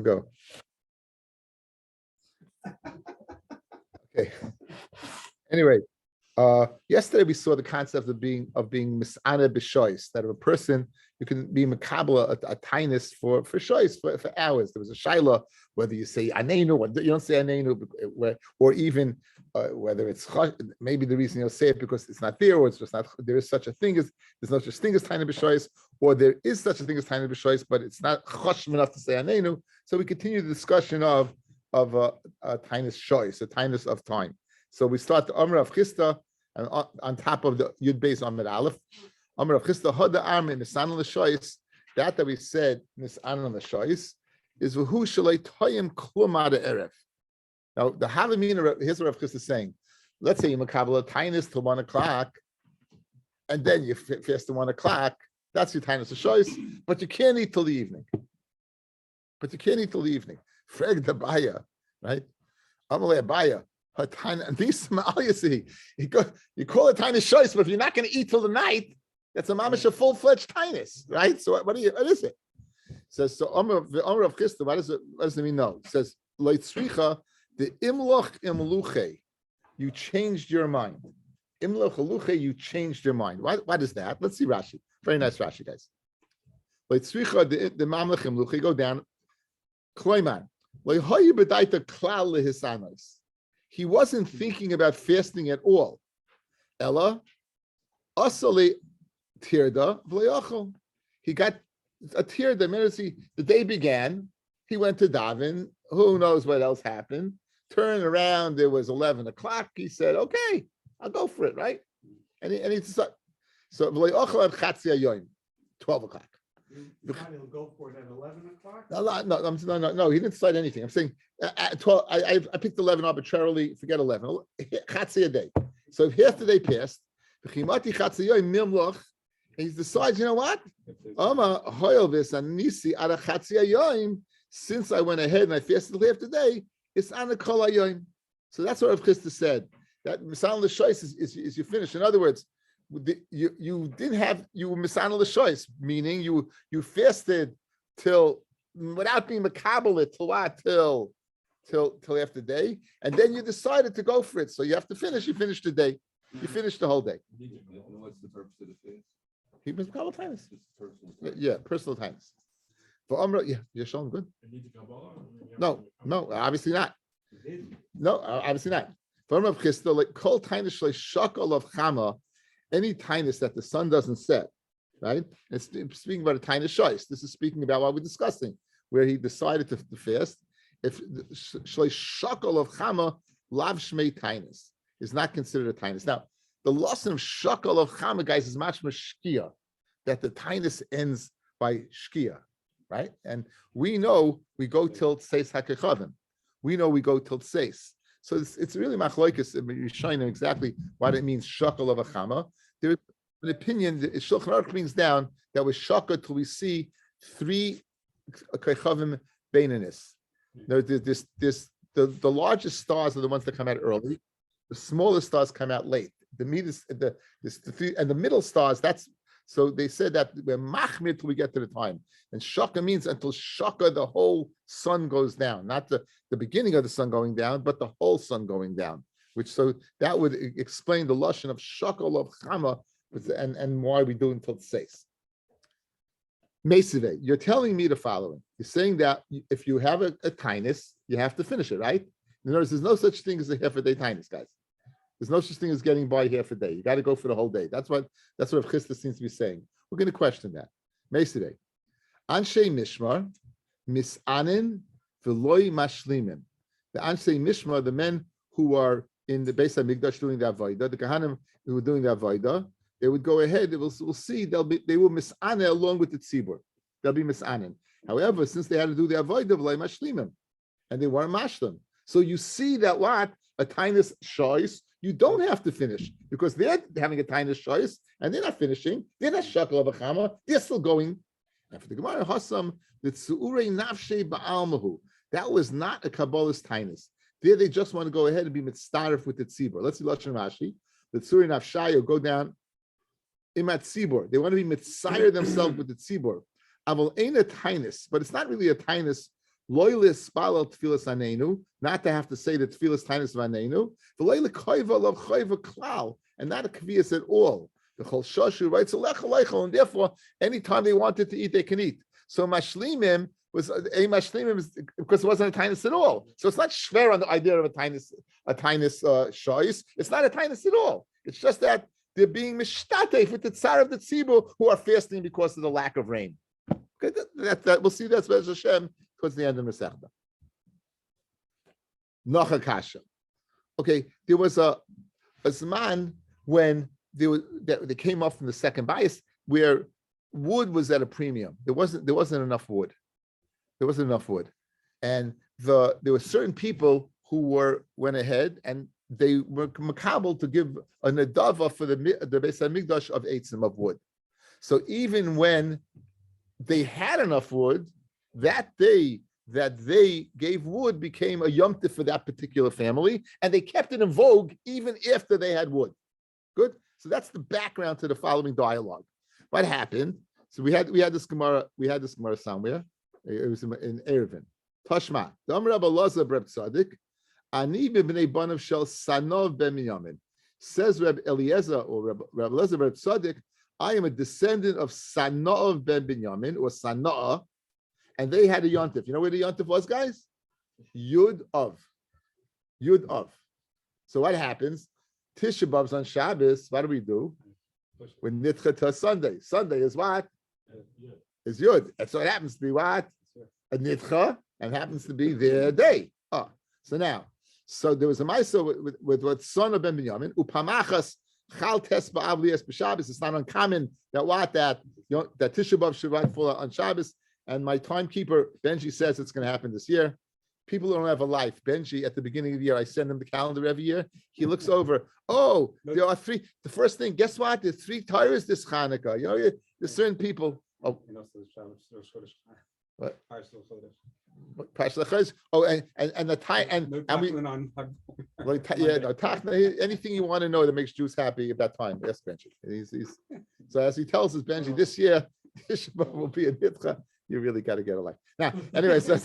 Go. Okay. Anyway, yesterday we saw the concept of being misana b'shois, that of a person you can be makabla a tinus for shois for hours. There was a shaila whether you say anenu or you don't say anenu, or even whether it's maybe the reason you'll say it because it's not there, or it's just not there is such a thing as there's no such thing as tinus b'shois, or there is such a thing as tinus b'shois, but it's not chashim enough to say anenu. So we continue the discussion of a tinus shois, a tinus of time. So we start the Amr of Chista, and on top of the Yud Beis Amr Aleph, Amr of Chista Hoda Arm in Nisan l'Shois. That we said Nisan l'Shois is V'hu Shalei Toyim Klum Ad Erev. Now the Havamina, here's what Rav Chista is saying. Let's say you makabel a tinus till 1 o'clock, and then you fast till 1 o'clock. That's your tinus l'Shois, but you can't eat till the evening. Freg the Baya, right? Amalei Baya. You call it tinus shois, but if you're not going to eat till the night, that's a mamash, a full-fledged tinus, right? So what is it? It says so. Omer of Chista. What does it mean? No, it says leitzricha the imloch imluche. You changed your mind. Imloch imluche. You changed your mind. What is that? Let's see Rashi. Very nice Rashi, guys. Leitzricha the mamlech imluche. Go down. Kloiman leihoyu b'daita klal lehisanos. He wasn't thinking about fasting at all. Ella, asali tirda v'leachol. He got a tirda. The day began. He went to daven. Who knows what else happened? Turned around. It was 11 o'clock. He said, "Okay, I'll go for it." Right? And he decided. So v'leachol at chatzi hayoyim, 12 o'clock. He'll go for it at 11 o'clock? No. He didn't decide anything. I'm saying at 12. I picked 11 arbitrarily. Forget 11. Chatzi a day. So if half the day passed, he decides, you know what? Since I went ahead and I fasted half the day, it's ana kol hayoyim. So that's what Rav Chista said. That misal l'shois is you finish. In other words, you were misanal l'shois, meaning you fasted till without being makabel till what? Till after the day, and then you decided to go for it. So you have to finish. You finished the day. You finished the whole day. What's the purpose of the fast? He was makabel times. Yeah, personal times. For Umrah, you're showing good. No, obviously not. No, obviously not. For Umrah of Chista, like kol tainus shlei shakal of chama. Any tinus that the sun doesn't set, right? It's speaking about a tinus shois. This is speaking about what we're discussing, where he decided to fast. If shlei shakal of chama lav shmei tinus is not considered a tinus. Now, the lesson of shakal of chama, guys, is mashma shkia, that the tinus ends by shkia, right? And we know we go till tseis hakechavim. We know we go till tseis. So it's really machlokes. You're showing them exactly what it means. Shakal of a chama. There's an opinion that Shulchan Aruch brings down that was shaka till we see 3 kechavim beinanis. The largest stars are the ones that come out early. The smallest stars come out late. The middle stars. So they said that we're machmir till we get to the time. And shaka means until shaka the whole sun goes down, not the beginning of the sun going down, but the whole sun going down. So that would explain the lashon of shakal of chama, and why we do until 6. Meisive, you're telling me the following. You're saying that if you have a tinus, you have to finish it, right? In other words, there's no such thing as a half a day tinus, guys. There's no such thing as getting by half a day. You got to go for the whole day. That's what Rav Chista seems to be saying. We're going to question that. Meisive, Anshe Mishmar, Misanin, Veloy Mashlimim. The Anshe Mishmar, the men who are in the Beis HaMikdash doing the avodah, the Kahanim who were doing the avodah, they would go ahead. We'll see. They will misanin along with the tzibur. They'll be misanin. However, since they had to do the avodah, Veloy Mashlimim, and they weren't mashlim. So you see that what a tinus shois, you don't have to finish because they're having a tinus shois and they're not finishing. They're not shakal of a chama. They're still going. And for the Gemara Hassam, the tzuurei nafshei ba'almahu, that was not a kabbalist tinus. There they just want to go ahead and be mitzaref with the tzibur. Let's see Lashon Rashi. The tzuurei nafshei will go down imat tzibur. They want to be mitzayir themselves with the tzibur. Aval ain't a tinus, but it's not really a tinus Loylis spalal tfilas anenu, not to have to say the tfilas tainus vanenu. V'loyla koiva lov koiva klal, and not a kvias at all. The chol shoshu writes alecha leichel, and therefore, anytime they wanted to eat, they can eat. So mashlimim was a mashlimim because it wasn't a tainus at all. So it's not shver on the idea of a tainus shoyis. It's not a tainus at all. It's just that they're being mishtatef with the tsar of the tzibur who are fasting because of the lack of rain. Okay, that we'll see that's Be'ez Hashem towards the end of Masechta. Nocha kasha. Okay, there was a zman when they came off from the second bias where wood was at a premium. There wasn't enough wood. There wasn't enough wood, and there were certain people who went ahead and they were makabel to give a nadava for the Beis Hamikdash of eitzim of wood. So even when they had enough wood, that day that they gave wood became a yom tov for that particular family, and they kept it in vogue even after they had wood. Good. So that's the background to the following dialogue. What happened? So we had this Gemara somewhere. It was in Erevin. Tashma. The Amar Rabbi Elazar Reb Tzadik. Ani b'bnei banav shel Sanov ben Binyamin. Says Reb Eliezer or Reb Elazar Reb Tzadik, I am a descendant of Sanov ben Binyamin or Sanaa, and they had a yontif. You know where the yontif was, guys? Yud of. So what happens? Tisha B'Av's on Shabbos. What do? When Nitcha to Sunday. Sunday is what? Is Yud. And so it happens to be what? A Nitcha, and happens to be their day. Oh, so now, there was a Maisa with what son of Ben Binyamin. Upamachas Chal Tes Ba'av Lias B'Shabbos. It's not uncommon that Tisha B'Av should write full on Shabbos. And my timekeeper Benji says it's going to happen this year. People don't have a life. Benji, at the beginning of the year, I send him the calendar every year. He looks over. Oh, there are three. The first thing, guess what? There's 3 Torahs this Hanukkah. You know, there's certain people. Oh, what? Oh, and the time and we. Anything you want to know that makes Jews happy at that time. Yes, Benji. So as he tells us, Benji, this year will be a nitcha. You really got to get a life. Now, anyway, so it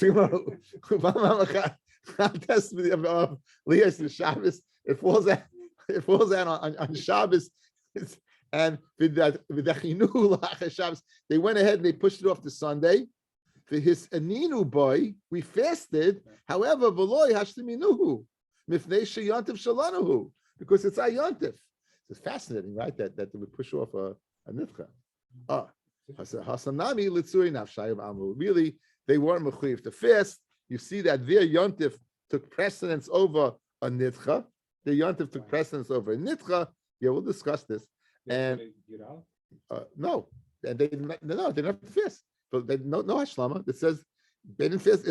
falls out on Shabbos, and with the Shabbos, they went ahead and they pushed it off to Sunday. For his aninu boy, we fasted. However, v'loy hashteminuhu mifnei sheyantiv shalanuhu, because it's a yontif. It's fascinating, right? That they would push off a nitcha. Hasanami litzuri nafshayim amru. Really, they weren't mechuyev to fast. You see that their yontif took precedence over a nitcha. Their yontif took precedence over a nitcha. Yeah, we'll discuss this. And no, and they didn't have to fast. But they no hashlama that says they didn't fast.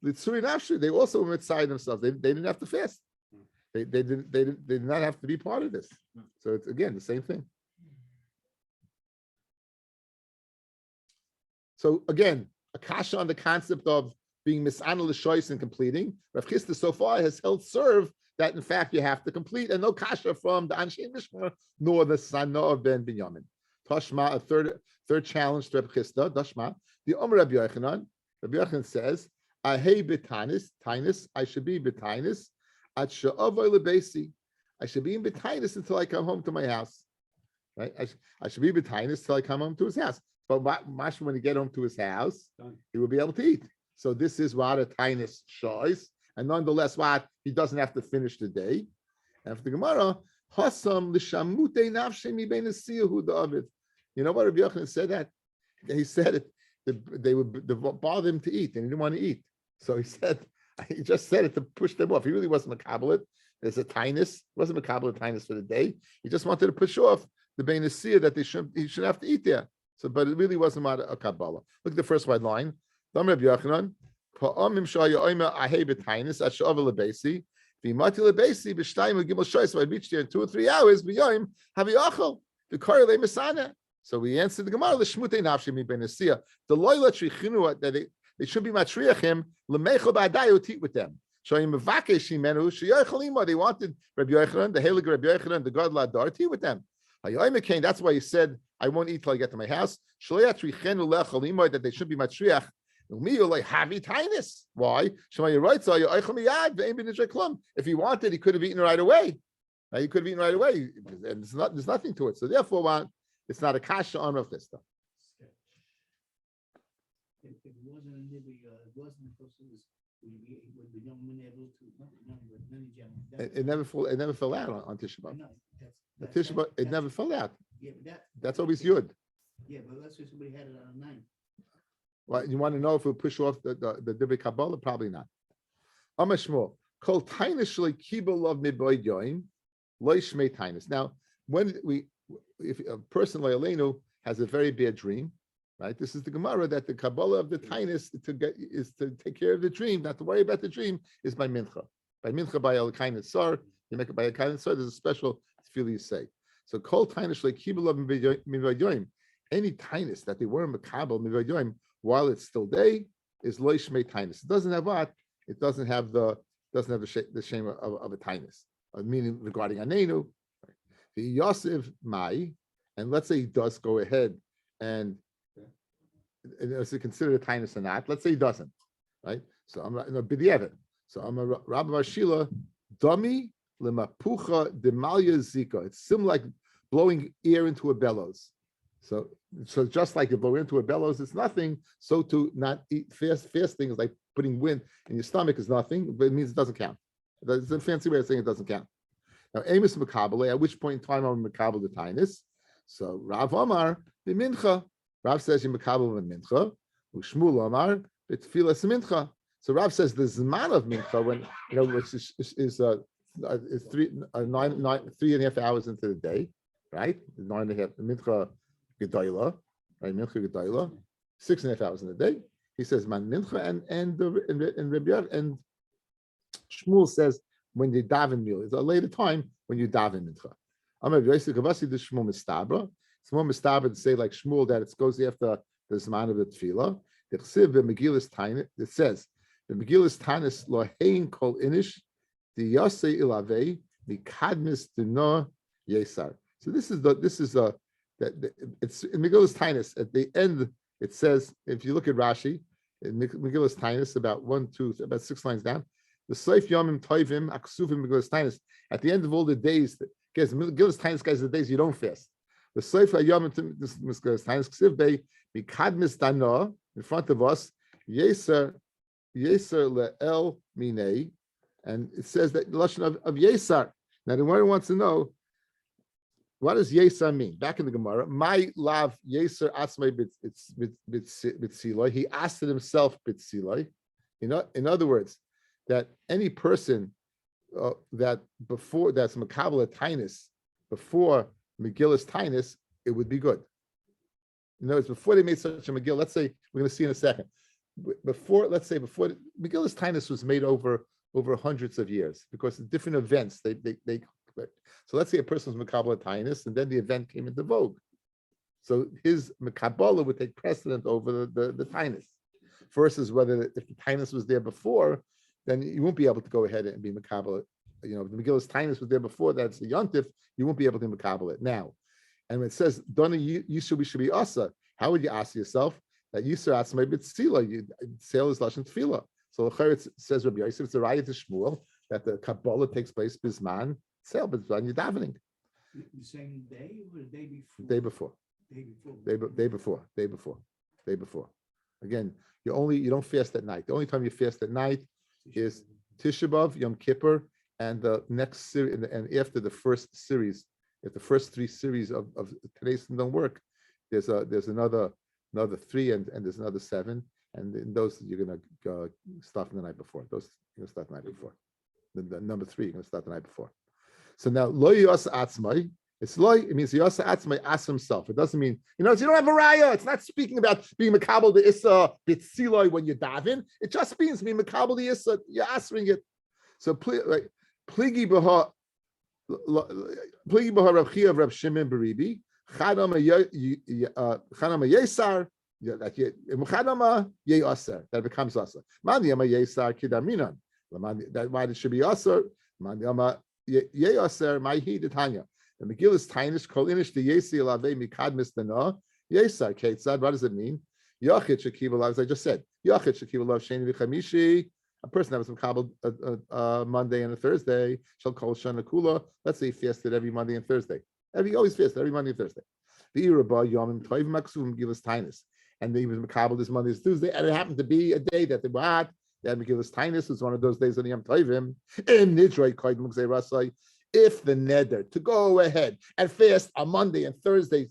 Litzuri nafshi. They also were inside themselves. They didn't have to fast. They did not have to be part of this. So it's again the same thing. So again, a kasha on the concept of being misanal l'shois and completing. Rav Chisda so far has held serve that in fact you have to complete, and no kasha from the Anshe Mishmar nor the Sana of Ben Binyamin. Tashma, a third challenge to Rav Chisda. Tashma, the Omer Rabbi Yochanan. Rabbi Yochanan says, "Ahei b'tainis, tainis. I should be b'tainis at she'avoy lebeisi. I should be in b'tainis until I come home to my house. Right? I should be b'tainis until I come home to his house." But Mashma, when he get home to his house, he will be able to eat. So this is what a tainis choice, and nonetheless, what he doesn't have to finish the day. After the Gemara, Hasam l'shamute nafshe mi bein esiyahu David. You know what Rabbi Yochanan said that? He said it. They would bother him to eat, and he didn't want to eat. So he just said it to push them off. He really wasn't makabel it. There's a tainis. Wasn't makabel a tainis for the day. He just wanted to push off the bein esiyah that he shouldn't have to eat there. So, but it really wasn't a Kabbalah. Look at the first white line. Rabbi Yochanan, so I reached there in 2 or 3 hours. So we answered the Gemara, the loyla trichinu that they should be matriachim to eat with them. They wanted Rabbi Yochanan, the Heilig Rabbi Yochanan, the God Ladar, to eat with them. That's why he said, I won't eat till I get to my house. That they should be matriach. Like havi tainis. Why? If he wanted, he could have eaten right away. He could have eaten right away, and there's nothing to it. So therefore, it's not a kasha on Rav Chisda. If it wasn't a nibby, it wasn't because it was with the young men able to, not the young, but many gentlemen. It never fell out on Tisha B'Av. No, The Tisha B'Av, it never fell out. Yeah, but That's always Yud. Yeah, but let's say somebody had it on a 9. Well, you want to know if it push off the Divrei Kabbalah? Probably not. Amashmo kol tainus shlei kibul of miboid yoim loy shmei tainus. Now, if a person like Elenu has a very bad dream, right? This is the Gemara that the Kabbalah of the tainus is to take care of the dream, not to worry about the dream, is by mincha. By mincha by el kainet sar, you make it by a kainet sar. There's a special feel you say. So kol tainus shlei kibul of miboid yoim. Any tainus that they were makabel miboid yoim while it's still day is loy shmei tainus. It doesn't have what? It doesn't have the shame of a tainus, meaning regarding anenu. The Yosef Mai, and let's say he does go ahead and is it considered a tainus or not? Let's say he doesn't, right? So I'm b'di'evet. So I'm a Rabbi Shila Dami lemapucha demalya zika. It's similar like blowing air into a bellows. So just like you blow into a bellows, it's nothing. So to not eat fast things like putting wind in your stomach is nothing, but it means it doesn't count. That's a fancy way of saying it doesn't count. Now, Amos Makabale, at which point in time are we Makabal the Tainus? So Rav Omar, the Mincha. Rav says you Makabal the Mincha. Ushmul Omar, Bitfilas Mincha. So Rav says the Zman of Mincha, when which is 3.5 hours into the day, right? 9.5 the Mincha Gedaila, right? Mincha Gedaila, 6.5 hours in the day. He says man Mincha and Rabbi and Shmuel says when you daven meal. It's a later time when you daven mincha. I'm a Yosef Kavasi the Shmuel Mistabra. Shmuel Mistabra to say like Shmuel that it goes after the Zman of the Tefillah. The Chsiv Megillas Tainus. It says the Megillas Tainus lohein kol inish the Yosei Ilavei the Kadmis Dino Yesar. So this is it's in Megillas Tainus at the end. It says if you look at Rashi in Megillas Tainus about 6 lines down. The Seif Yomim Toivim Aksuvim Megillas Tainus. At the end of all the days, guys, Megillas Tainus guys are the days you don't fast. The Seif Yomim Megillas Tainus Ksiv Bei Mikadmis Dana in front of us Yeser Le'el Minei, and it says that the lashon of Yesar. Now the one wants to know what does Yesar mean. Back in the Gemara, my love Yeser Asmei Bitziloi. He asked it himself Bitziloi. In other words, that any person that's Makabel Tainus before Megillas Tainus, it would be good. In other words, before they made such a Megillah, let's say we're going to see in a second. Before Megillas Tainus was made over hundreds of years because of different events. So let's say a person was Makabel Tainus, and then the event came into vogue. So his Makabola would take precedent over the Tainus, versus whether if the Tainus was there before, then you won't be able to go ahead and be Makabel. The Megillas Tainus was there before, that's the Yontif, you won't be able to Makabel it now. And when it says, Donna Yishu should be Asa, how would you ask yourself that Yisur Asmai B'Tzila, Sale is Lashon Tefillah. So it says Rabbi Yosef, it's a raya to Shmuel, that the Kabbalah takes place Bisman, Sale Bisman, you're davening. The same day or the day before? Day before. Day before. Again, you don't fast at night. The only time you fast at night is Tisha B'Av, Yom Kippur, and the next series, and after the first series, if the first 3 series of today's don't work, there's another 3 and there's another 7, and in those you're gonna start the night before. Those you're gonna start the night before. The number 3 you're gonna start the night before. So now lo yos atzmai. It's loy. It means yos atzmai asks himself. It doesn't mean you don't have a raya. It's not speaking about being makabel the issa bitziloi when you daven. It just means being makabel the issa. You're answering it. So pligi b'ha Rav Chia of Rav Shimon Beribi chadama yesar chadama yeaser that becomes aser. Mandiyama yesar kidaminan. That why it should be aser. Mandiyama yeaser ma'hi detanya. The Megillas Tainus kol inish the yesi elavei mikad misdana yesar. Kate said, what does it mean? Yachid shekiv, as I just said, Yachid shekiva love sheni v'chamishi. A person that was makabel Monday and a Thursday shall call shana kula. Let's say he fasted every Monday and Thursday. Always fasted every Monday and Thursday. The iraba yomim toiv maksum gilas tainus, and he was makabel this Monday and Tuesday, and it happened to be a day that they had gilas tainus. It's one of those days of the Yom Tovim. In nidrei koydem gzei rasai. If the neder to go ahead and fast on Monday and Thursday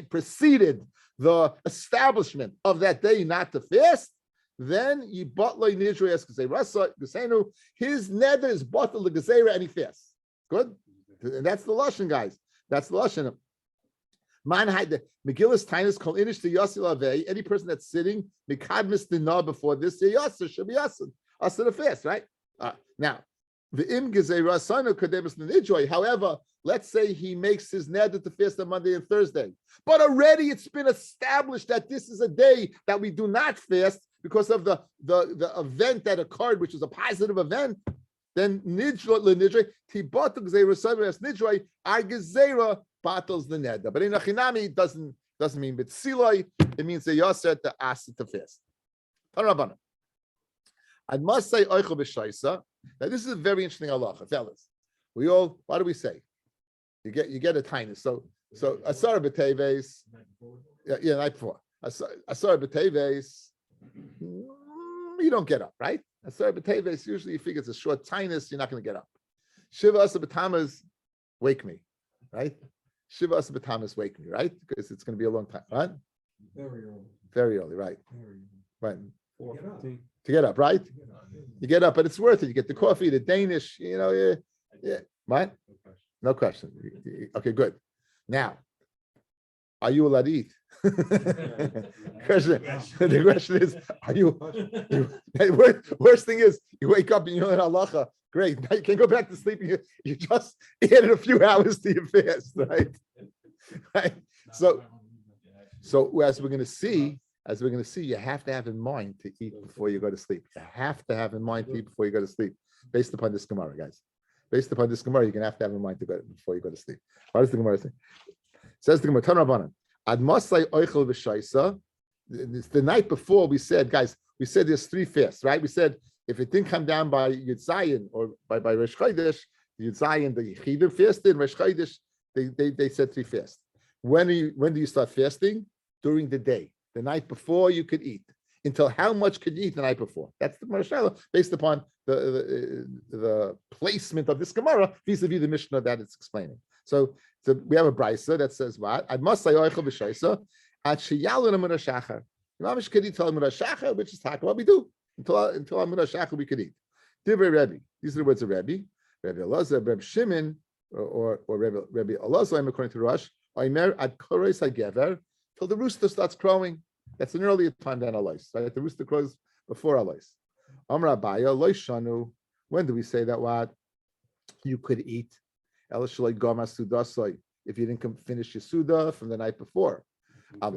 preceded the establishment of that day not to fast, then you batlei nidrei as gzei rasai gzeinu. His neder is batlei l'gzeira and he fasts. Good, and that's the lashon, guys. That's the lashon. Man had Megillas Tainus called Inish to Yasil Avei. Any person that's sitting Mikadmis Dinah before this Yasser should be Yasin. Us the fast, right? Now, the Im Gezerah Sanu Kademus Nidjoy. However, let's say he makes his neder to fast on Monday and Thursday, but already it's been established that this is a day that we do not fast because of the event that occurred, which is a positive event. Then Nidjoy Nidjoy Tibot Gezerah Sanu as Nidjoy our Gezerah battles the neder, but in Achinami it doesn't mean B'tziloi. It means the Yasser to ask it to fast. I must say Oichel b'Shaisa. Now this is a very interesting halacha, fellas. What do we say? You get a tiny. So Asar b'Teves. Yeah, night before. Asar b'Teves. You don't get up, right? Asar b'Teves. Usually you figure it's a short tinus. You're not going to get up. Shiva Asar b'Tamas. Wake me, right? Shiva Asa B'Tamas, wake me, right? Because it's going to be a long time, right? Very early, right? Right. To get up, right? You get up, but it's worth it. You get the coffee, the Danish, yeah. Right? No question. Okay, good. Now, are you allowed to eat? The question is, are you? Worst thing is, you wake up and you're in halacha. Great. Now you can go back to sleep. You just added a few hours to your fast, right? Right. So as we're going to see, you have to have in mind to eat before you go to sleep. You have to have in mind to eat before you go to sleep, based upon this Gemara, guys. Based upon this Gemara, you're going to have in mind to go before you go to sleep. What does the Gemara say? Says the Gemara, Tan Rabbanan, Ad Masai Oichel V'Shaisa. The night before we said, guys, there's 3 fasts, right? We said if it didn't come down by Yud Zayin or by Rosh Chodesh, Yud Zayin, the Yechidim fasted, Rosh Chodesh, they said 3 fasts. When do you start fasting? During the day. The night before you could eat. Until how much could you eat the night before? That's the Gemara based upon the placement of this Gemara vis-a-vis the Mishnah that it's explaining. So we have a brisa that says what? I must say oichel b'shaisa at sheyalun amunah shachar. Mamish could eat till amunah shachar, which is what we do until amunah shachar we could eat. Divrei Rabbi. These are the words of Rabbi. Rabbi Elazar, Rabbi Shimon, or Rabbi Elazar, according to Rosh. Oimer ad koros hagever till the rooster starts crowing. That's an earlier time than Alais, right? The rooster crows before Alais. Amra Abaya loishanu. When do we say that? What you could eat? If you didn't finish your suda from the night before. If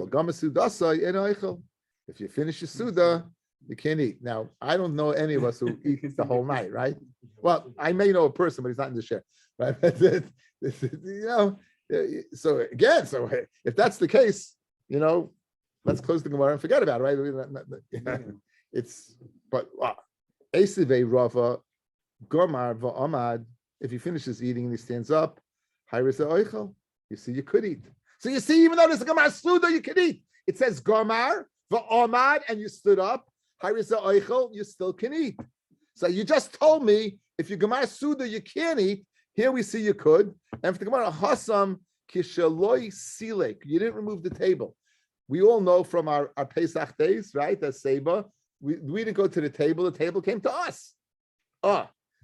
you finish your suda, you can't eat. Now, I don't know any of us who eat the whole night, right? Well, I may know a person, but he's not in the share, right? So again, if that's the case, let's close the Gemara and forget about it, right? Esivei Rava Gomar Va'amad. If he finishes eating and he stands up, you see, you could eat. So you see, even though there's a Gomar Suda, you can eat. It says Gomar Va'amad, and you stood up. You still can eat. So you just told me if you Gomar Suda, you can't eat. Here we see you could. And for the Gemara Hasam Kishaloi Silek, you didn't remove the table. We all know from our Pesach days, right? As Seba, we didn't go to the table came to us.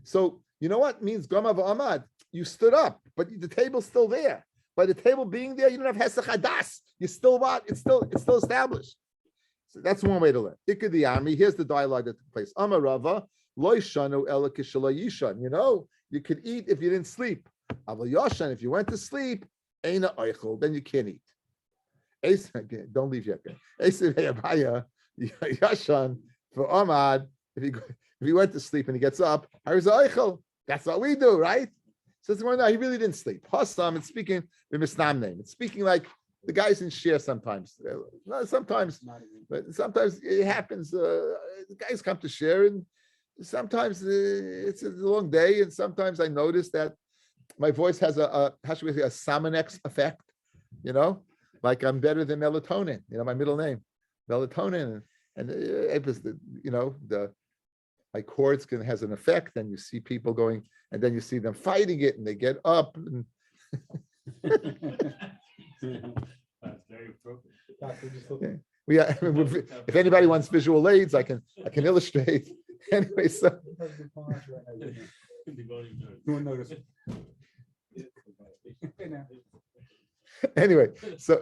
So you know what means Gama v'amad? You stood up, but the table's still there. By the table being there, you don't have Hesach Hadas. You still what? It's still established. So that's one way to learn. Ikadiyami, here's the dialogue that took place. Amarava, loishanu ela kishalayishan. You could eat if you didn't sleep. Aval yashan, if you went to sleep, eina oichel, then you can't eat. Don't leave yet. Yashan for Ahmad. If he went to sleep and he gets up, that's what we do, right? So he really didn't sleep. Hassam, it's speaking the Misnam name. It's speaking like The guys in share sometimes. Not sometimes, but sometimes it happens. The guys come to share, and sometimes it's a long day, and sometimes I notice that my voice has how should we say, a Samanex effect, like I'm better than melatonin, my middle name, melatonin, and it was my chords has an effect, and you see people going, and then you see them fighting it, and they get up. And That's very appropriate. if anybody wants visual aids, I can illustrate. Anyway, so anyway, so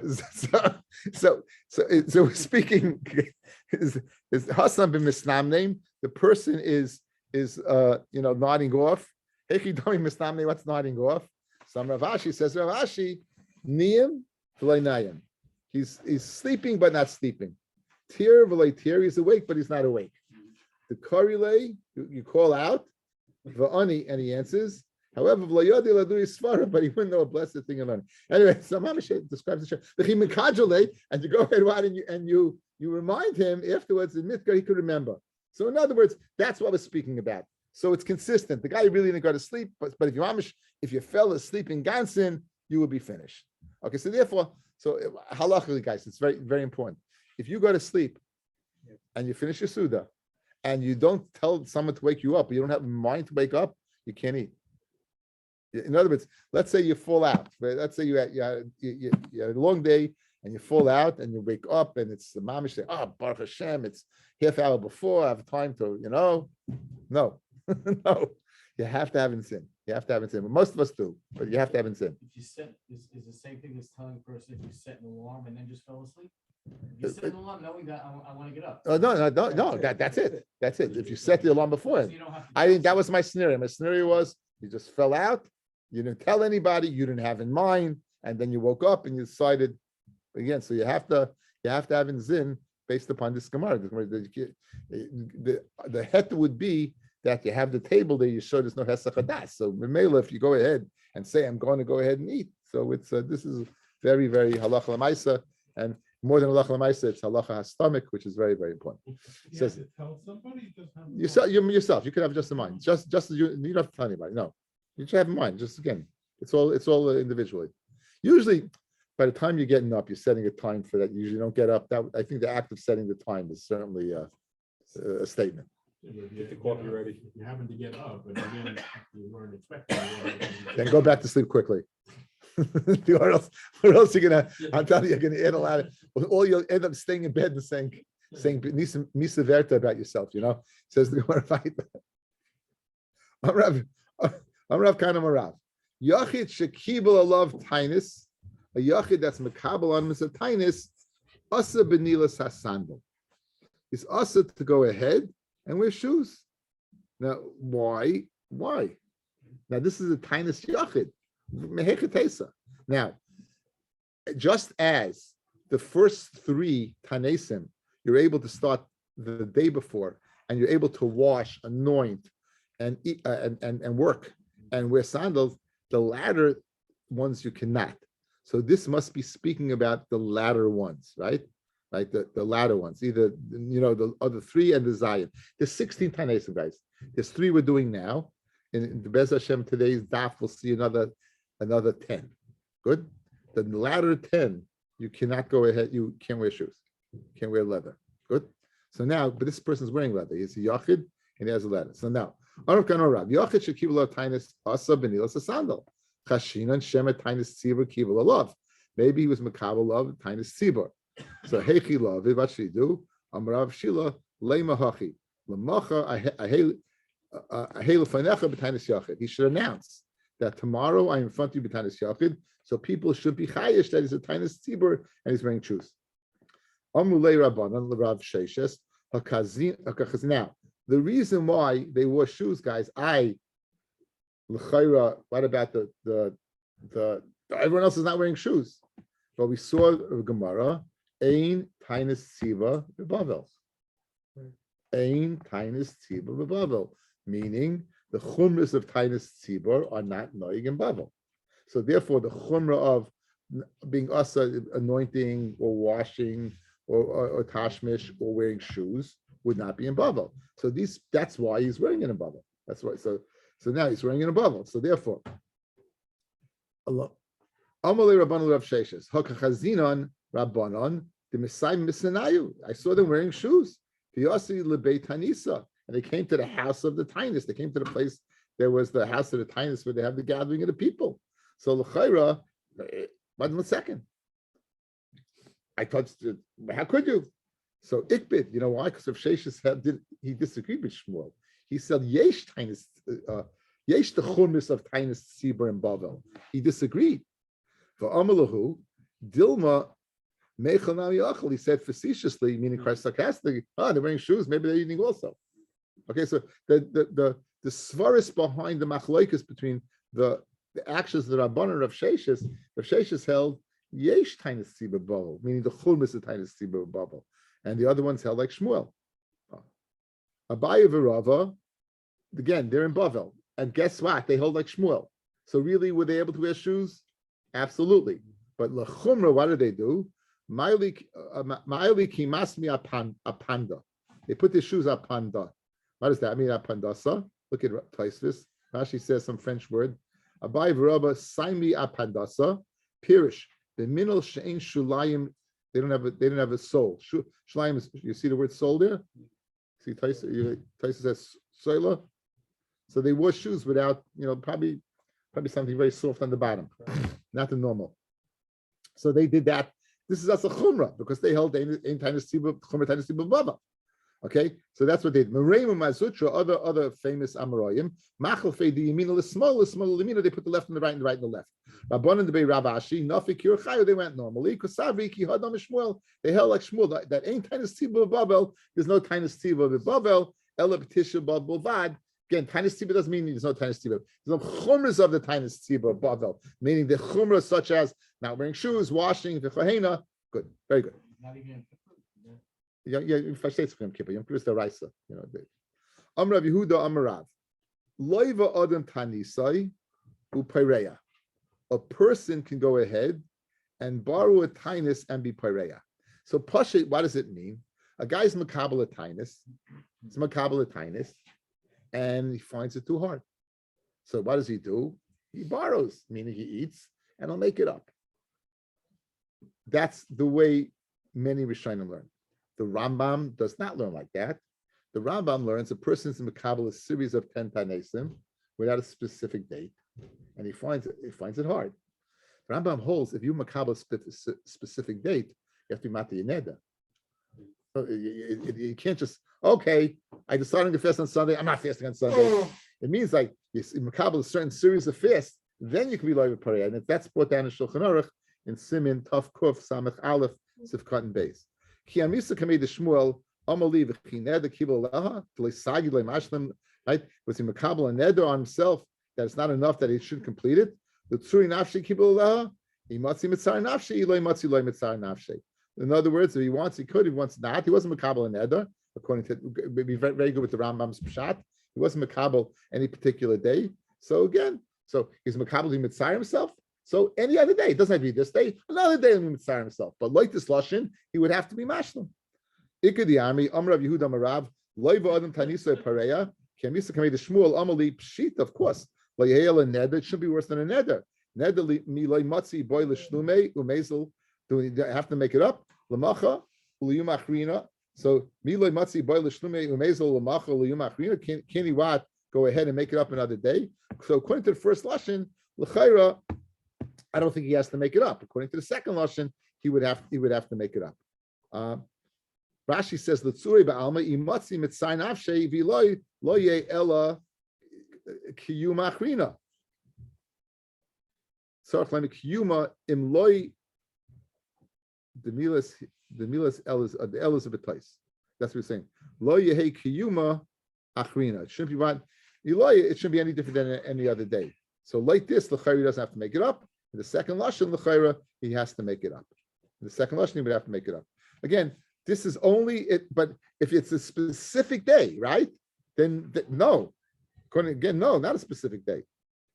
we're speaking is Hassan bin Misnam name. The person is nodding off. What's nodding off? Some Rav Ashi says, Rav Ashi, niyam v'loinayim. He's sleeping but not sleeping. Tir v'loitir, he's awake but he's not awake. The korile, you call out, v'ani, and he answers. However, v'loyodi ladui svara, but he wouldn't know a blessed thing of learning. Anyway, so Mamash describes the shah. And you go ahead and you remind him afterwards in Mitkar he could remember. So in other words, that's what we're speaking about. So it's consistent. The guy really didn't go to sleep, but if you fell asleep in Gansin, you will be finished. Okay, so therefore, halachically, guys, it's very, very important. If you go to sleep and you finish your Suda and you don't tell someone to wake you up, or you don't have a mind to wake up, you can't eat. In other words, let's say you fall out. Right? Let's say you had a long day and you fall out and you wake up and it's the mamish say, oh, Baruch Hashem, it's half hour before, I have time to, no, no, you have to have in sin. You have to have in sin. Most of us do, but you have to have in sin. If you set, is the same thing as telling a person if you set an alarm and then just fell asleep? If you set an alarm knowing that I want to get up. Oh, no, that's it. That's it. If you set the alarm before, So you don't have to I think that was my scenario. My scenario was you just fell out, you didn't tell anybody, you didn't have in mind, and then you woke up and you decided again. So you have to have in zin based upon this Gemara. The het would be that you have the table there, you show there's no hesach hadas. So Memela, if you go ahead and say, I'm going to go ahead and eat. So it's this is very, very halacha l'maisa, and more than halacha l'maisa, it's halacha hastomach, which is very, very important. You Says- have to tell somebody, just have. Yourself, you could have just a mind. Just you don't have to tell anybody. No, you should have a mind. Just again, it's all individually. Usually, by the time you're getting up, you're setting a time for that. You usually don't get up. That I think the act of setting the time is certainly a statement. Get the coffee ready. If you happen to get up, but again, you weren't expecting. Then go back to sleep quickly. Or else you're gonna. I'm telling you, you're gonna add a lot of. All you'll end up staying in bed and saying misa verta about yourself. Says the Gemara fight. I'm Rav Kana Marav. Yachid shekibel alav tainis. A yachid that's makabel on misa tainis. Asa benilas hasandal. It's asa to go ahead and wear shoes. Now, why? Now, this is a tainis yachid. Now, just as the first three tanesim, you're able to start the day before, and you're able to wash, anoint, and eat, and work, and wear sandals. The latter ones you cannot. So this must be speaking about the latter ones, right? Right, the latter ones, either the other three and the Zion. There's 16 tanesim, guys. There's 3 we're doing now. In the Bez Hashem today's daf, we'll see another 10. Good. The latter 10, you cannot go ahead. You can't wear shoes. You can't wear leather. Good. So now, but this person's wearing leather. He's a yachid and he has a leather. So now, Arav Kan Arav, yachid shekibul tainis asa benilas a sandal. Chashinan shemet tainis tzibur kibul alav. Maybe he was makabel of tainis tzibur. So heichi lav ivashidu amrav shila lema hachi lemacha ahel fanecha b'tainis yachid. He should announce that tomorrow I am in front of you b'tainis yachid, so people should be chayish that he's a tainis tzibur and he's wearing shoes. Amrulei rabbanan l'rav sheishes hakazin. Now the reason why they wore shoes, guys, l'chayra. What about the everyone else is not wearing shoes? But we saw Gemara. Ein tainis tziva bebavel. Ein tainis tziva bebavel, meaning the chumras of tainis tzibur are not noig in Bavel. So therefore, the chumra of being asa anointing or washing or tashmish or wearing shoes would not be in bavel. So that's why he's wearing it in bavel. That's why. So now he's wearing it in bavel. So therefore, Allah. Amalei Rabbanu Rav Sheshes Hakachazinon Rabbanon the Messiah Misanayu. I saw them wearing shoes. V'yasi lebeit Tanisa, and they came to the house of the Tainus. They came to the place. There was the house of the Tainus where they have the gathering of the people. So l'chayra, one second. I touched it. How could you? So Ikbid, you know why? Because if Sheshes he disagreed with Shmuel. He said yesh Tainus, yesh the churmis of Tainus Tzibur and Bavel. He disagreed. For Amalahu, Dilma Mechanami Achel, he said facetiously, meaning Christ sarcastically, they're wearing shoes, maybe they're eating also. Okay, so the svaris behind the machlokes between the actions of the Rabbanan of Sheshes held yesh tainus tzibur bubble, meaning the chulmis of tainus tzibur bubble, and the other ones held like Shmuel. Abaye v'Rava, again, they're in Bavel, and guess what? They hold like Shmuel. So really, were they able to wear shoes? Absolutely. But lechumra, what do they do? Ma'ili kimasmi apanda. They put their shoes apanda. What does that mean? Apandasa. Look at Taisvis. Rashi says some French word. Abai v'Rabba saimi apandasa. Pirish. The minol she'en shulayim. They don't have a sole. Shulayim is, you see the word sole there? See Taisvis says soila. So they wore shoes without, probably something very soft on the bottom, not the normal. So they did that. This is as a chumrah because they held in tainus tzibur chumrah tainus tzibur baba. Okay, so that's what they did. Meremu Mazutra, other famous Amoraim, Machal Fei the Yemina l'Smol l'Yemina. They put the left and the right and the right and the left. Rabbanan the Bei Ravashi, Nafik Yurchayu. They went normally. Kosavi Ki Hadam Shmuel. They held like Shmuel. That ain't tainus tzibur babel. There's no tainus tzibur babel. Ela B'tisha Bavad. Again, tainus tzibur doesn't mean there's no tainus tzibur. There's no chumras of the tainus tzibur babel, meaning the chumras such as not wearing shoes, washing, the chahena. Good, very good. Not even. Yeah, if I say it's Yom Kippur, Yom Kippur is the Raisa, Amrav Yehuda Amarav, Loiva Adam Tanisai Upaireya. A person can go ahead and borrow a tainus and be paireya. So Pasha, what does it mean? A guy's makabel a tainus, it's makabel a tainus, and he finds it too hard. So what does he do? He borrows, meaning he eats, and he'll make it up. That's the way many Rishonim learn. The Rambam does not learn like that. The Rambam learns a person's makabel a series of 10 tanesim without a specific date, and he finds it hard. The Rambam holds if you makabel a specific date, you have to be mati yineda. So you can't just, okay, I decided to fast on Sunday, I'm not fasting on Sunday. It means like you makabel a certain series of fasts, then you can be loiv parei, and that's brought down in Shulchan Aruch in Simin Taf Kuf Samach Aleph Sifkat and Beis. Ki amisa kamei de Shmuel amali v'chined kibul laha t'leisagi le'mashlim. Right? Was he makabel a neder on himself that it's not enough that he should complete it? The tzuri nafshi kibul laha he matzi mitzar nafshi iloi matzi loi mitzar nafshi. In other words, if he wants, he could. If he wants not, he wasn't makabel a neder. According to, would be very, very good with the Rambam's pshat. He wasn't makabel any particular day. So again, he's makabel to mitzar himself. So any other day, it doesn't have to be this day, another day, he'll mitzar himself. But like this lashon, he would have to be mashlim. Ikad the army, Amrav Yehuda Marav, Loiva Adam Tanisa Pareya, Kamisa Kamei the Shmuel Amali Pshit, of course. Layel and Neder, it should be worse than a Neder. Neder miloi matzi boy l'shlume umezel. Do we have to make it up? Lamacha uliyumachrina. So miloi matzi boy l'shlume umezel lamacha uliyumachrina. Can he what? Go ahead and make it up another day. So according to the first lashon, l'chayra, I don't think he has to make it up. According to the second lashon, he would have to make it up. Rashi says l'tzuri ba'alma imatzi mitzay nafshei v'loy loye ella kiyuma achrina. Tzarich lem kiyuma im loy the milas elas the elas of a place. That's what we're saying. Lo yehi kiyuma achrina. It shouldn't be right. It shouldn't be any different than any other day. So like this, the chayri doesn't have to make it up. In the second lashon, the chayra, he has to make it up. In the second lashon, he would have to make it up. Again, this is only it. But if it's a specific day, right? Then no. Again, no, not a specific day.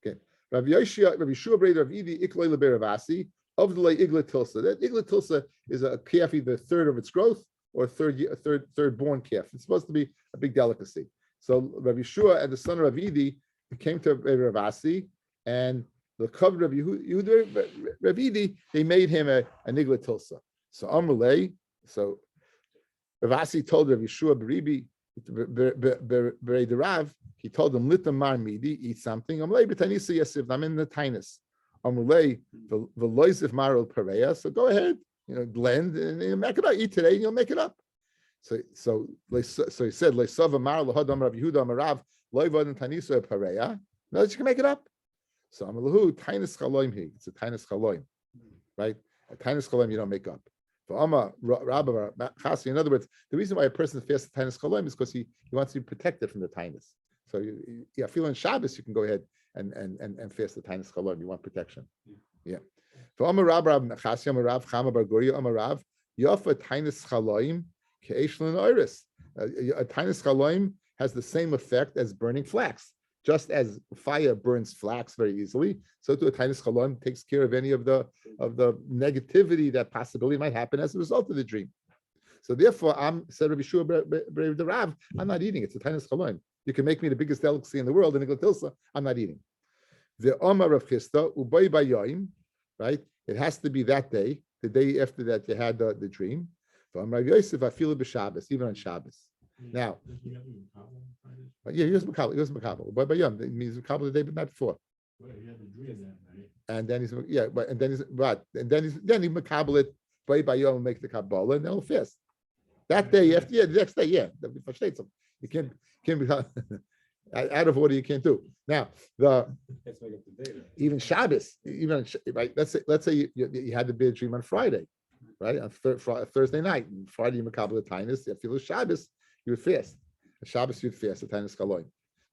Okay. Rabbi Yeshua, Rabbi Shua Brei Rav Idi Ikloi LeBeravasi of the igla tilsa. That igla tilsa is a calf either a third of its growth or a third born calf. It's supposed to be a big delicacy. So Rabbi Shua and the son of Ravidi came to Ravasi, and the cover of Ravidi, they made him a igla tilsa. So Amrulay, so Ravasi told Rabbi Shua Beribi, the Rav, he told him, Litamar midi, eat something. I'm in the tinus. Amrulay, the loisif marul pareya. So go ahead, blend and make it up. Eat today and you'll make it up. So he said, Leisava marul hodam Rav Yehuda Amarav, loivad and tanisa pareya. No, you can make it up. So Amalahu, tinus chaloim he. It's a tinus chaloim, right? A tinus chaloim you don't make up. In other words, the reason why a person fasts the tinus chaloim is because he wants to be protected from the tinus. So you feel on Shabbos, you can go ahead and fast the tinus chaloim. You want protection. Yeah. For Amar Rav Nachasi, Amar Rav Chama Bar Guria, Amar Rav Yofa tinus chaloim ke'eshlin oiris. A tinus chaloim has the same effect as burning flax. Just as fire burns flax very easily, so too a tinus chaloim takes care of any of the negativity that possibility might happen as a result of the dream. So therefore, said Rabbi Shua the Rav, I'm not eating it. It's a tinus chaloim. You can make me the biggest delicacy in the world, and tilsa, I'm not eating. The Omar of Chista ubay bayoim, right? It has to be that day, the day after that you had the dream. For Amar Yosef, I feel it b'Shabbos, even on Shabbos. Now, yeah, he was makabel. He was makabel. But yom, it means makabel the day but not before. Well, he had the dream that night. And then he's then he makabel it by yom and make the kabbalah and then he'll fast. That day after, the next day, you can't be out of order. You can't do now. Even Shabbos, right? Let's say you had the big dream on Friday, right? On Thursday night, and Friday you makabel the tinus. If you lose Shabbos, you would fast. Shabbos you'd fast the tinus chaloim.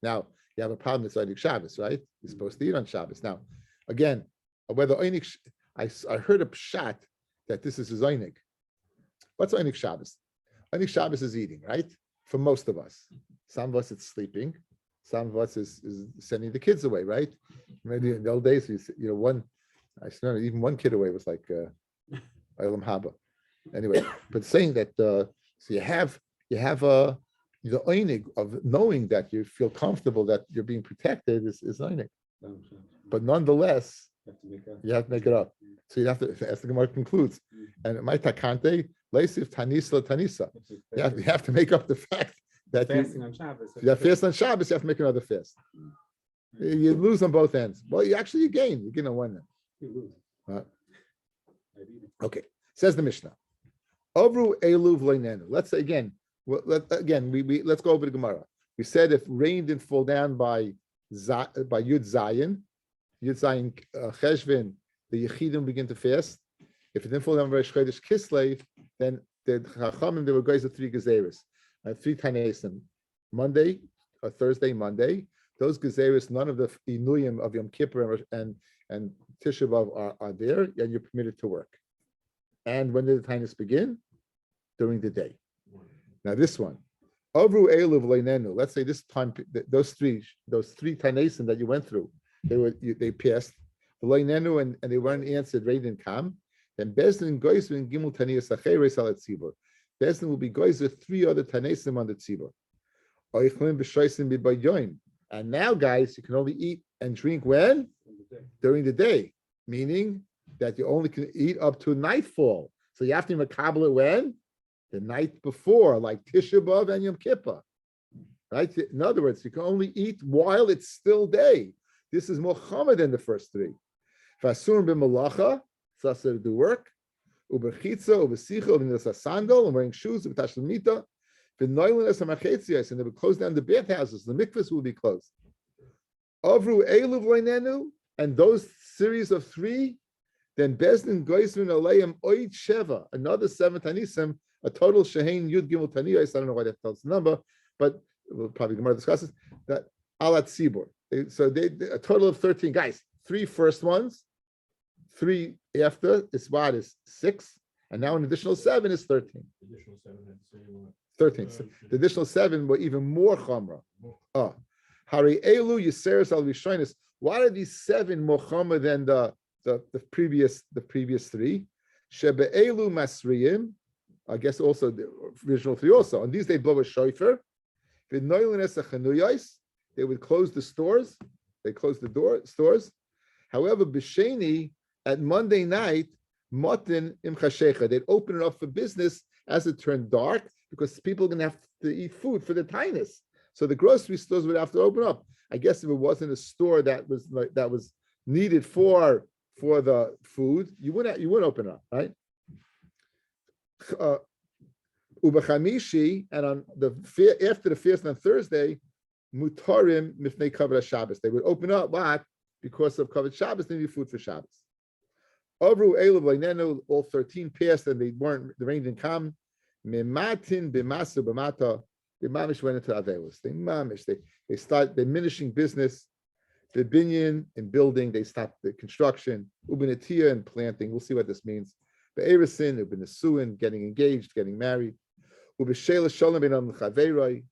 Now you have a problem. It's Einik Shabbos, right? You're supposed to eat on Shabbos. Now, again, whether Einik, I heard a pshat that this is Einik. What's Einik Shabbos? Einik Shabbos is eating, right? For most of us. Some of us it's sleeping. Some of us is sending the kids away, right? Maybe in the old days, even one kid away was like Olam Haba. Anyway, but saying that, so you have the einig of knowing that you feel comfortable that you're being protected is einig. But nonetheless, you have to make it up. So you have to, as the Gemara concludes, and my takante, leisif tanisa tanisa. You have to make up the fact that Fasting on Shabbos. you fast on Shabbos, you have to make another fast. You lose on both ends. Well, you gain. You gain on one end. Okay. Says the Mishnah. Ovru eluv loinenu. Let's say again. Let's go over the Gemara. We said if rain didn't fall down by Yud Zayin Cheshvan, the Yechidim begin to fast. If it didn't fall down by Chodesh Kislev, then the Chachamim, there were guys of three gezeres, 3 tanesim, Monday, or Thursday, Monday. Those gezeres, none of the inuyim of Yom Kippur and Tisha B'av are there, and you're permitted to work. And when did the tanis begin? During the day. Now this one, Avru Eluv Leinenu. Let's say this time those three tanesim that you went through, they passed the Leinenu and they weren't answered. Rain didn't come. Then Bezdin goes in Gimel Taniyas Acheres Al Tzibur. Bezdin will be goes with 3 other tanesim on the tzibur. Oichlim b'shoisim b'bayom. And now, guys, you can only eat and drink when? During the day, meaning that you only can eat up to nightfall. So you have to makabel it when? The night before, like Tisha B'av and Yom Kippur. Right? In other words, you can only eat while it's still day. This is more chama than the first 3. Fasur b'malacha, so to do work. Uberchitza, ubesicha, ubinasa sandal, and wearing shoes, ubetashlemita. V'noilenes hamachetzias, and they would close down the bathhouses. The mikvahs will be closed. Avru eluv loinenu, and those series of 3, then Bezdin goisvin aleim oid sheva, another 7 tanisim, a total shehein yud gimel taniyos. I don't know why that tells the number, but we'll probably Gemara discusses that alat sibur. So they a total of 13 guys. 3 first ones, 3 after is what is 6, and now an additional 7 is 13. Additional 7 had the same 13. So the additional 7 were even more chamra. Hari elu yiseres al rishonis. Why are these 7 more chamra than the the previous three. Shebe'elu masriyim, I guess also the original three also. On these they blow a shofar. They would close the stores. They closed the stores. However, b'sheni at Monday night, motin im chashecha, they'd open it up for business as it turned dark because people are going to have to eat food for the tinus. So the grocery stores would have to open up. I guess if it wasn't a store that was needed for the food, you wouldn't open it up, right? Ubachamishi, and on after the fast on Thursday, mutarim mifnei kavod Shabbos. They would open up what? Because of kavod Shabbos, they need food for Shabbos. Avru elav leinenu, all 13 passed, and the rain didn't come. Mematin b'masu b'mata, the mamish went into avelos. They start diminishing business. The binyan in building, they stopped the construction. Ubinatia and planting. We'll see what this means. The Erisin, Ubinasuin, getting engaged, getting married. Ubishela Shalom ben Chaveroi.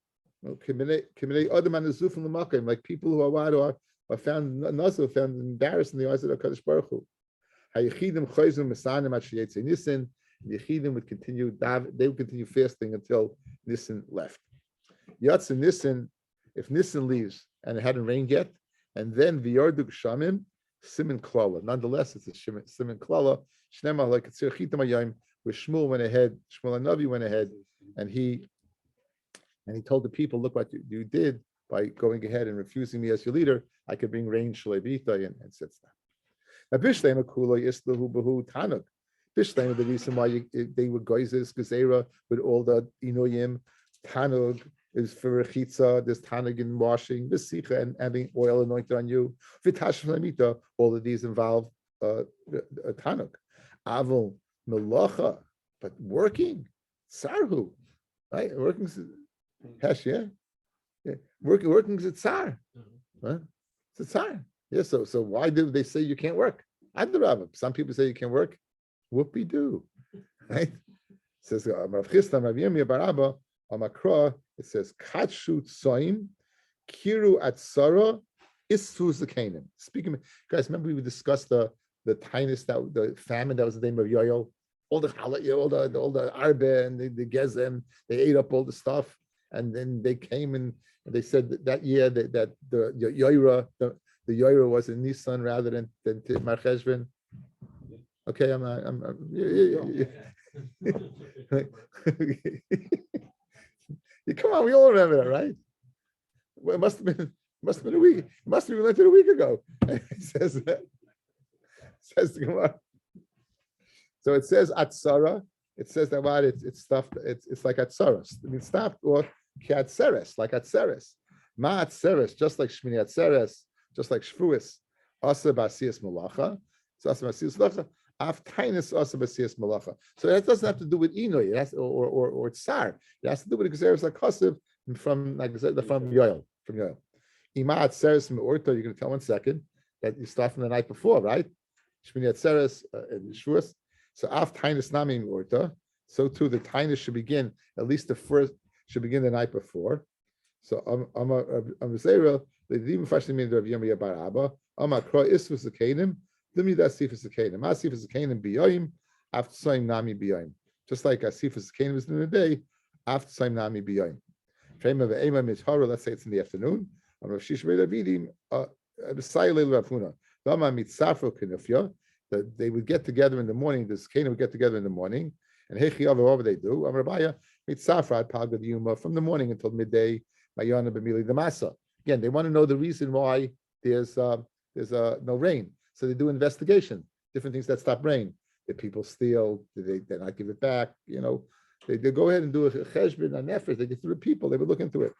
Like people who are found embarrassed in the eyes of the Kadosh Baruch Hu. Hayechidim Chayzum Mesanim at Sheyetze Nissen. The Yechidim would continue. They would continue fasting until Nissen left. Yatz and Nissen, if Nissen leaves and it hadn't rained yet, and then V'yarduk Shamim Siman Klala. Nonetheless, it's a Siman Klala. Shnema like it's Chitam Hayom, where Shmuel went ahead. Shmuel Hanavi went ahead, and he told the people, "Look what you did by going ahead and refusing me as your leader. I could bring rain Shalevita and sits down." Now Bishlema Kula Islahu Bahu Tanuk. Bishlema, the reason why they were Geizes Gezerah with all the Inoyim Tanug is for rechitza. There's tanug in washing, v'sicha and having oil anointed on you. V'tash v'lamita, all of these involve tanug. Avol melacha, but working, sarhu, right? Working, hash, yeah. Working is a tsar, right? It's a tsar. Yeah. So why do they say you can't work? Adrabah. Some people say you can't work. Whoopie do, right? It says Rav Chisda, Rav Yomi bar Abba, Amakra. It says Katshut Soim, Kiru Atzara, Isfu Zakanim. Speaking, guys, remember we discussed the tinus, that the famine that was the name of Yoel, all the Arbe and the Gezem, they ate up all the stuff, and then they came and they said that year that the Yoira was in Nisan rather than Mar Cheshvan. Okay, come on, we all remember that, right? Well, it must have been a week. It must have been a week ago. It says that. Says the Gemara. So it says atzara. It says that what it's stuffed. It's like atzaras. I mean, stopped or kiatzeres, like atzeres. Ma atzeres, just like shmini atzeres, just like shvuas. Asa basias malacha. So asa basias malacha. Aftainus asa basias malacha. So that doesn't have to do with inoy. It has or tsar. It has to do with exeris like chasiv from Yoel. From Yoel. Ima atzeres me'orta. You're going to tell 1 second that you start from the night before, right? Shmini atzeres and shvuas. So af tainus nami me'orta. So too the tainus should begin at least the first should begin the night before. So I'm zera the even fashioning mean Rav Yomi bar Abba. Kra isvus zekanim. Limi da sifus zekanim. Ma sifus zekanim biyayim. After saying nami biyayim. Just like a sifus zekanim is in the day. After saying nami biyayim. Frame of ema mithara. Let's say it's in the afternoon. On Rav Shish Ravidim. B'sayilei Rav Huna. Lama mitzafro kinufya. That they would get together in the morning. The zekanim would get together in the morning. And hechiyav, whatever they do. Rabbi mitzafra pagad yuma from the morning until midday. Mayana b'mili the masa. Again, they want to know the reason why there's no rain. So they do investigation, different things that stop rain. Did people steal? Did they not give it back? You know, they go ahead and do a cheshbon on effort. They get through the people. They would look into it.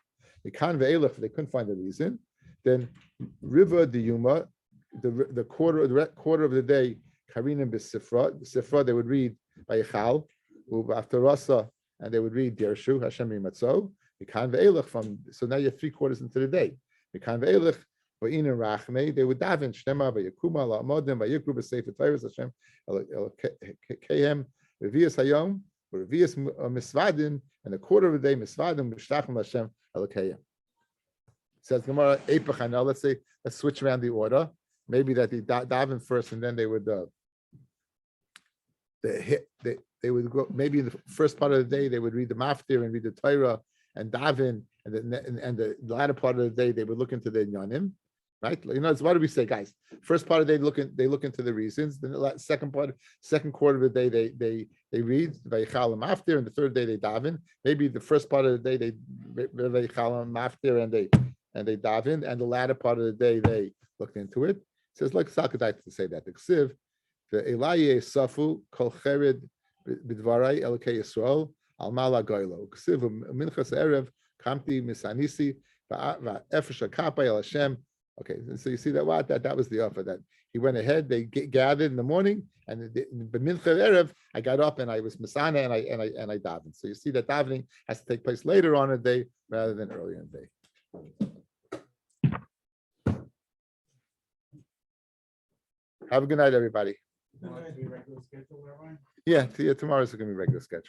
They can't ve'elach. They couldn't find the reason. Then river the yuma, the quarter of the day. Karinim b'sifra. The sifra they would read by Yechal, after Rasa, and they would read Dershu Hashem Yimatzo. So now you're 3/4 into the day. They would daven Shnema v'Yekuma la'amodim v'Yikru b'Sefer Torah Hashem Elokehem Revius Hayom Revius Misvadim, and a quarter of the day Misvadim B'Shtachim Hashem Elokehem. Says Gemara Eipach. Now let's switch around the order. maybe that they daven first and then they would they would go maybe in the first part of the day they would read the maftir and read the Torah and daven, and the latter part of the day they would look into the inyanim, right? You know, what do we say, guys? First part of the day they look into the reasons. Then the second quarter of the day they read vaychal maftir, and the third day they daven. Maybe the first part of the day they vaychal maftir and they daven, and the latter part of the day they looked into it. It says like Sakadai to say that the ksiv the Elaye Safu Kol Chered Bidvarai Elkei Yisrael Al Mala Goylo ksiv Minchas Erev Kamti Misanisi Va'efesh Kapai El Hashem. Okay, and so you see that that was the offer that he went ahead. They gathered in the morning, and Mincha Erev I got up and I was Misana and I davened. So you see that davening has to take place later on in the day rather than earlier in the day. Have a good night, everybody. Want it to be regular schedule, Rabbi? Yeah, tomorrow's going to be regular schedule.